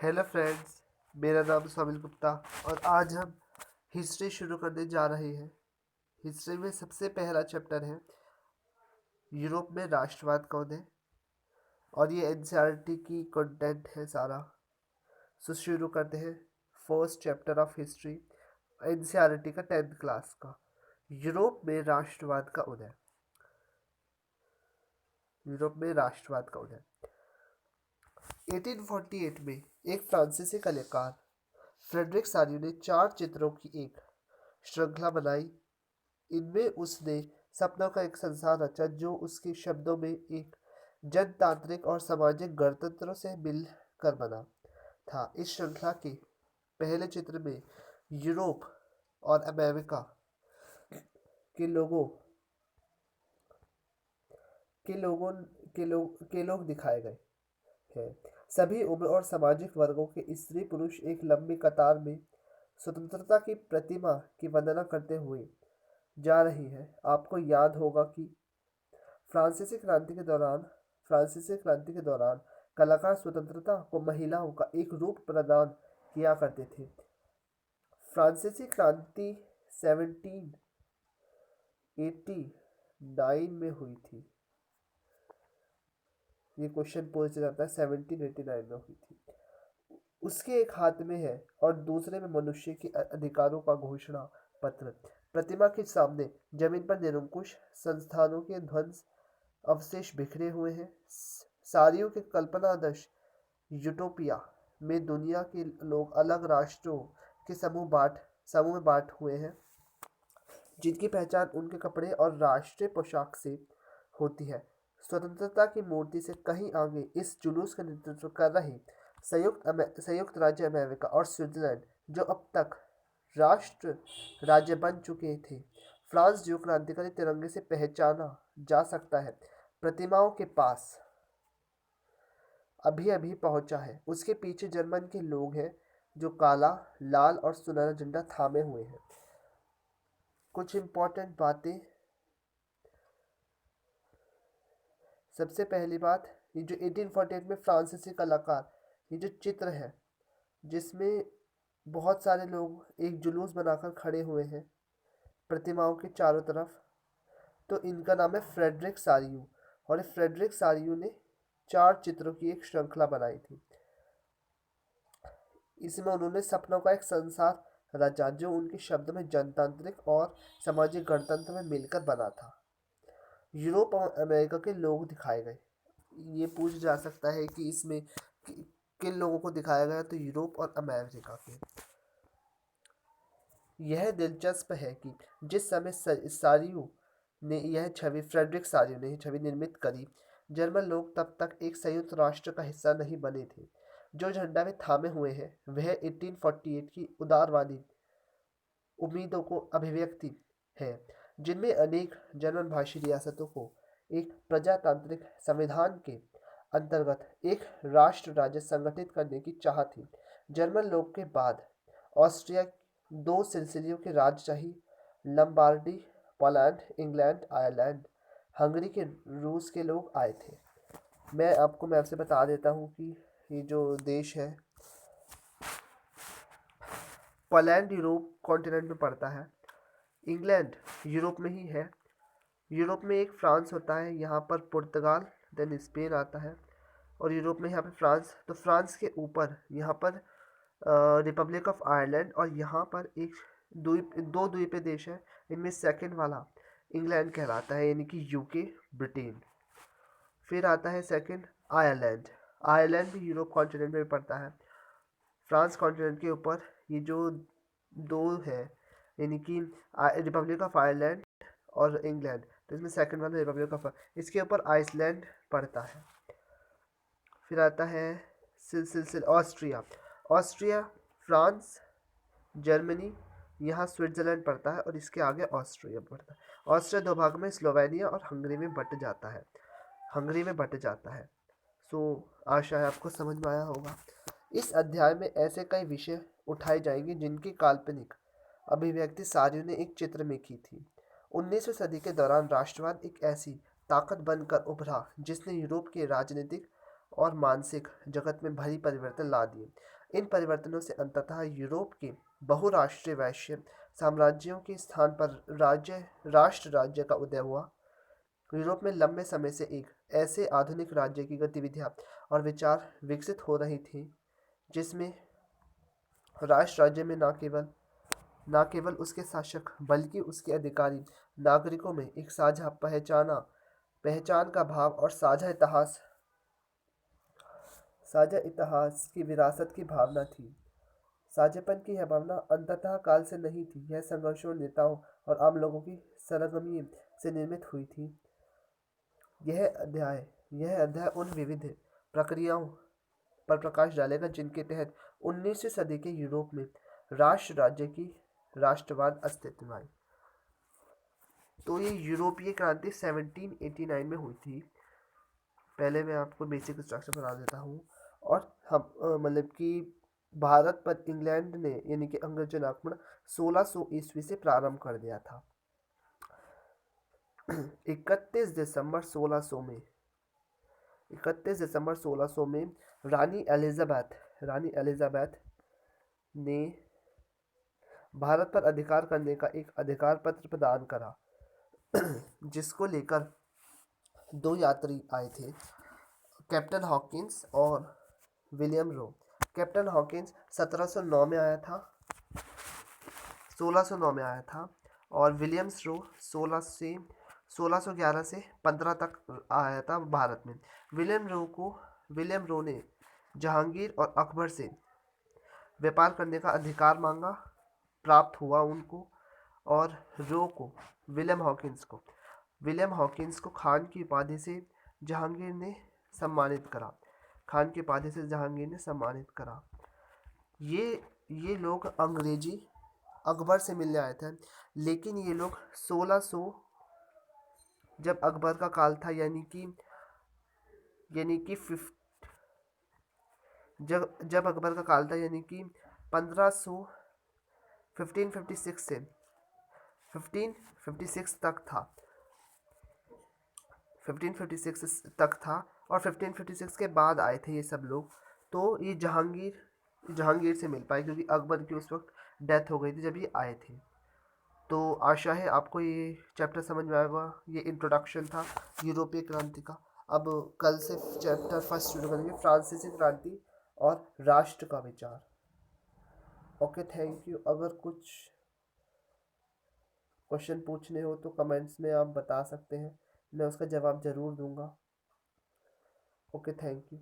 Hello friends. मेरा नाम स्वामिल गुप्ता और आज हम हिस्ट्री शुरू करने जा रहे हैं। हिस्ट्री में सबसे पहला चैप्टर है यूरोप में राष्ट्रवाद कौन है, और ये एनसीईआरटी की कंटेंट है सारा। सो शुरू करते हैं। First chapter of history, NCERT का 10th क्लास का। यूरोप में राष्ट्रवाद का उदय। यूरोप में राष्ट्रवाद का उदय 1848 में एक फ्रांसीसी कलाकार फ्रेडरिक सारियो ने 4 चित्रों की एक श्रृंखला बनाई। इनमें उसने सपनों का एक संसार रचा जो उसके शब्दों में एक जनतांत्रिक और सामाजिक गणतंत्र से मिलकर बना था। इस श्रृंखला के पहले चित्र में यूरोप और अमेरिका के लोगों के लोग दिखाए गए हैं। सभी उम्र और सामाजिक वर्गों के स्त्री पुरुष एक लंबी कतार में स्वतंत्रता की प्रतिमा की वंदना करते हुए जा रही है। आपको याद होगा कि फ्रांसीसी क्रांति के दौरान कलाकार स्वतंत्रता को महिलाओं का एक रूप प्रदान किया करते थे। फ्रांसीसी क्रांति 1789 में हुई थी। ये क्वेश्चन पूछा जाता है, 1789 में हुई थी। उसके एक हाथ में है और दूसरे में मनुष्य के अधिकारों का घोषणा पत्र। प्रतिमा के सामने जमीन पर निरंकुश संस्थानों के ध्वंस अवशेष बिखरे हुए हैं। सारियों के कल्पनादश यूटोपिया में दुनिया के लोग अलग राष्ट्रों के समूह में बांट हुए हैं, जिनकी पहचान उनके कपड़े और राष्ट्रीय पोशाक से होती है। स्वतंत्रता की मूर्ति से कहीं आगे इस जुलूस का नेतृत्व कर रहे संयुक्त राज्य अमेरिका और स्विट्जरलैंड, जो अब तक राष्ट्र राज्य बन चुके थे। फ्रांस, जो क्रांतिकारी तिरंगे से पहचाना जा सकता है, प्रतिमाओं के पास अभी अभी पहुंचा है। उसके पीछे जर्मन के लोग हैं जो काला, लाल और सुनहरा झंडा थामे हुए हैं। कुछ इंपॉर्टेंट बातें। सबसे पहली बात, ये जो 1848 में फ्रांसीसी कलाकार, ये जो चित्र है जिसमें बहुत सारे लोग एक जुलूस बनाकर खड़े हुए हैं प्रतिमाओं के चारों तरफ, तो इनका नाम है फ्रेडरिक सारियो। और फ्रेडरिक सारियो ने 4 चित्रों की एक श्रृंखला बनाई थी। इसमें उन्होंने सपनों का एक संसार रचा जो उनके शब्द में जनतांत्रिक और सामाजिक गणतंत्र में मिलकर बना था। यूरोप और अमेरिका के लोग दिखाए गए। ये पूछ जा सकता है कि इसमें किन लोगों को दिखाया गया, तो यूरोप और अमेरिका के। यह दिलचस्प है कि जिस समय फ्रेडरिक सारियो ने यह छवि निर्मित करी, जर्मन लोग तब तक एक संयुक्त राष्ट्र का हिस्सा नहीं बने थे। जो झंडा वे थामे हुए हैं वह 1848 की उदारवादी उम्मीदों को अभिव्यक्ति है, जिनमें अनेक जर्मन भाषी रियासतों को एक प्रजातांत्रिक संविधान के अंतर्गत एक राष्ट्र राज्य संगठित करने की चाह थी। जर्मन लोग के बाद ऑस्ट्रिया 2 सिसिलियों के राजशाही, लंबार्डी, पोलैंड, इंग्लैंड, आयरलैंड, हंगरी के रूस के लोग आए थे। मैं आपसे बता देता हूँ कि ये जो देश है, पोलैंड यूरोप कॉन्टिनेंट में पड़ता है। इंग्लैंड यूरोप में ही है। यूरोप में एक फ्रांस होता है, यहाँ पर पुर्तगाल, देन स्पेन आता है। और यूरोप में यहाँ पे फ्रांस, तो फ्रांस के ऊपर यहाँ पर रिपब्लिक ऑफ आयरलैंड, और यहाँ पर एक दो द्वीपीय देश है। इनमें सेकंड वाला इंग्लैंड कहलाता है, यानी कि यूके, ब्रिटेन। फिर आता है सेकंड आयरलैंड। आयरलैंड भी यूरोप कॉन्टिनेंट में पड़ता है। फ्रांस कॉन्टिनेंट के ऊपर ये जो दो है, यानी कि रिपब्लिक ऑफ आयरलैंड और इंग्लैंड, तो इसमें सेकंड वाला रिपब्लिक ऑफ, इसके ऊपर आइसलैंड पड़ता है। फिर आता है ऑस्ट्रिया। ऑस्ट्रिया, फ्रांस, जर्मनी, यहाँ स्विट्जरलैंड पड़ता है और इसके आगे ऑस्ट्रिया पड़ता है। ऑस्ट्रिया 2 भाग में स्लोवेनिया और हंगरी में बट जाता है। सो आशा है आपको समझ में आया होगा। इस अध्याय में ऐसे कई विषय उठाए जाएंगे जिनकी काल्पनिक अभिव्यक्ति सारियो ने एक चित्र में की थी। 19वीं सदी के दौरान राष्ट्रवाद एक ऐसी ताकत बनकर उभरा जिसने यूरोप के राजनीतिक और मानसिक जगत में भारी परिवर्तन ला दिए। इन परिवर्तनों से अंततः यूरोप के बहुराष्ट्रीय वैश्य साम्राज्यों के स्थान पर राष्ट्र राज्य का उदय हुआ। यूरोप में लंबे समय से एक ऐसे आधुनिक राज्य की गतिविधियां और विचार विकसित हो रही थी जिसमें राष्ट्र राज्य में न केवल उसके शासक बल्कि उसके अधिकारी नागरिकों में एक साझा पहचान का भाव और साझा इतिहास की विरासत की भावना थी। साझेपन की यह भावना अंततः काल से नहीं थी, यह संघर्षों, नेताओं और आम लोगों की सरगर्मी से निर्मित हुई थी। यह अध्याय उन विविध प्रक्रियाओं पर प्रकाश डालेगा जिनके तहत 19वीं सदी के यूरोप में राष्ट्र राज्य की राष्ट्रवाद अस्तित्व में आई। तो ये यूरोपीय क्रांति 1789 में हुई थी। पहले मैं आपको बेसिक स्ट्रक्चर बता देता हूँ। और हम मतलब कि भारत पर इंग्लैंड ने यानी कि अंग्रेजों ने आक्रमण 1600 ईस्वी से प्रारंभ कर दिया था। 31 दिसंबर 1600 में रानी एलिजाबेथ ने भारत पर अधिकार करने का एक अधिकार पत्र प्रदान करा, जिसको लेकर दो यात्री आए थे, कैप्टन हॉकिंस और विलियम रो। कैप्टन हॉकिंस 1709 में आया था 1609 में आया था और विलियम्स रो 1611 से 15 तक आया था भारत में। विलियम रो ने जहांगीर और अकबर से व्यापार करने का अधिकार मांगा, प्राप्त हुआ उनको। और विलियम हॉकिंस को खान की उपाधि से जहांगीर ने सम्मानित करा। ये लोग अंग्रेजी अकबर से मिलने आए थे, लेकिन ये लोग 1600 जब अकबर का काल था यानी कि 1556 से 1556 तक था और 1556 के बाद आए थे ये सब लोग। तो ये जहांगीर से मिल पाए क्योंकि अकबर की उस वक्त डेथ हो गई थी जब ये आए थे। तो आशा है आपको ये चैप्टर समझ में आएगा। ये इंट्रोडक्शन था यूरोपीय क्रांति का। अब कल से चैप्टर फर्स्ट शुरू करेंगे, फ्रांसीसी क्रांति और राष्ट्र का विचार। Okay, thank you. अगर कुछ क्वेश्चन पूछने हो तो कमेंट्स में आप बता सकते हैं, मैं उसका जवाब ज़रूर दूंगा। Okay, thank you.